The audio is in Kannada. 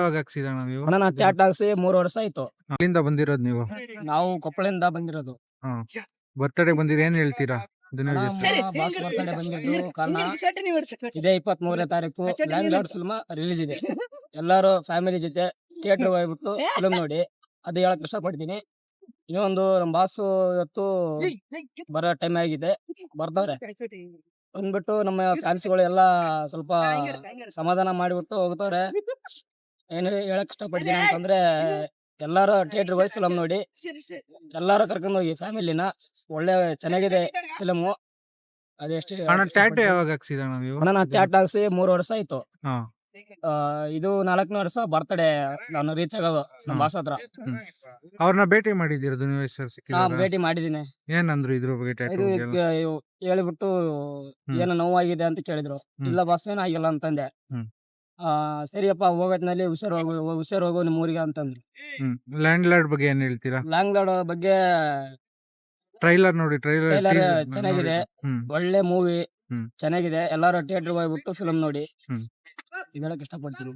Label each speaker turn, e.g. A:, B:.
A: ಯಾವಾಗ ಹಾಕ್ಸಿದಣ್ಣ ನೀವು?
B: ಅಣ್ಣ ನಾ ಥಿಯೇಟರ್ ಹಾಕ್ಸಿ 3 ವರ್ಷ ಆಯ್ತು.
A: ಅಲ್ಲಿಂದ ಬಂದಿರೋದು ನೀವು?
B: ನಾವು ಕೊಪ್ಪಳದಿಂದ ಬಂದಿರೋದು.
A: ಬರ್ತ್ಡೇ ಬಂದಿರಿ, ಏನ್ ಹೇಳ್ತೀರಾ?
B: ಬಾಸ್ ಬರ್ತಡೇ ಬಂದಿದ್ದು ಕಾರಣ ಇದೇ 23ನೇ ತಾರೀಕು ಲ್ಯಾಂಡ್ ಲಾರ್ಡ್ ಫಿಲ್ಮ್ ರಿಲೀಸ್ ಇದೆ. ಎಲ್ಲಾರು ಫ್ಯಾಮಿಲಿ ಜೊತೆ ಥಿಯೇಟರ್ ಹೋಗ್ಬಿಟ್ಟು ಫಿಲ್ಮ್ ನೋಡಿ ಅದು ಹೇಳಕ್ ಇಷ್ಟಪಡ್ತೀನಿ. ಇನ್ನೊಂದು ನಮ್ ಬಾಸು ಇವತ್ತು ಬರೋ ಟೈಮ್ ಆಗಿದೆ, ಬರ್ದವ್ರೆ. ಬಂದ್ಬಿಟ್ಟು ನಮ್ಮ ಫ್ಯಾನ್ಸ್ಗಳು ಎಲ್ಲಾ ಸ್ವಲ್ಪ ಸಮಾಧಾನ ಮಾಡಿಬಿಟ್ಟು ಹೋಗ್ತವ್ರೆ. ಏನು ಹೇಳಕ್ ಇಷ್ಟಪಡ್ತೀನಿ ಅಂತಂದ್ರೆ, ಎಲ್ಲಾರು ಥಿಯೇಟರ್ ಹೋಗಿ ಫಿಲಮ್ ನೋಡಿ, ಎಲ್ಲಾರು ಕರ್ಕೊಂಡು ಹೋಗಿ ಫ್ಯಾಮಿಲಿನ. ಒಳ್ಳೆ ಚೆನ್ನಾಗಿದೆ ಫಿಲಮು. ಅದೆಷ್ಟು
A: ಟ್ಯಾಟೂ ಯಾವಾಗ ಹಾಕ್ಸಿದಣ್ಣ ನೀವು?
B: ನಾ ಥಿಯೇಟರ್ ಹಾಕ್ಸಿ 3 ವರ್ಷ ಆಯ್ತು.
A: ಹಾ.
B: ಇದು 4ನೇ ವರ್ಷ ಬರ್ತಡೇ ನಾನು ರೀಚ್ ಆಗೋದು ನಮ್ಮ ಬಾಸ್ ಹತ್ರ.
A: ಅವ್ರನ್ನ ಭೇಟಿ ಮಾಡಿದಿರೋದು ನೀವು?
B: ಭೇಟಿ ಮಾಡಿದೀನಿ.
A: ಏನಂದ್ರು ಇದ್ರ ಬಗ್ಗೆ?
B: ಇದು ಹೇಳ್ಬಿಟ್ಟು ಏನೋ ನೋವಾಗಿದೆ ಅಂತ ಕೇಳಿದ್ರು. ಇಲ್ಲ ಬಾಸ್ ಏನೂ ಆಗಿಲ್ಲ ಅಂತಂದೆ. ಸರಿಯಪ್ಪ ಹೋಗೋತ್ನಲ್ಲಿ ಹುಷಾರ್ ಹೋಗು ನಿಮ್ಮ ಊರಿಗೆ ಅಂತಂದ್ರು.
A: ಲ್ಯಾಂಡ್ ಲಾರ್ಡ್ ಬಗ್ಗೆ ಏನ್ ಹೇಳ್ತೀರಾ?
B: ಲ್ಯಾಂಡ್ ಲಾರ್ಡ್ ಬಗ್ಗೆ
A: ಟ್ರೈಲರ್ ನೋಡಿ.
B: ಟ್ರೈಲರ್ ಚೆನ್ನಾಗಿದೆ, ಒಳ್ಳೆ ಮೂವಿ ಚೆನ್ನಾಗಿದೆ. ಎಲ್ಲಾರು ಥಿಯೇಟರ್ ಹೋಗ್ಬಿಟ್ಟು ಫಿಲಮ್ ನೋಡಿ. ಇದು ಹೇಳಕ್ ಇಷ್ಟಪಡ್ತೀನಿ.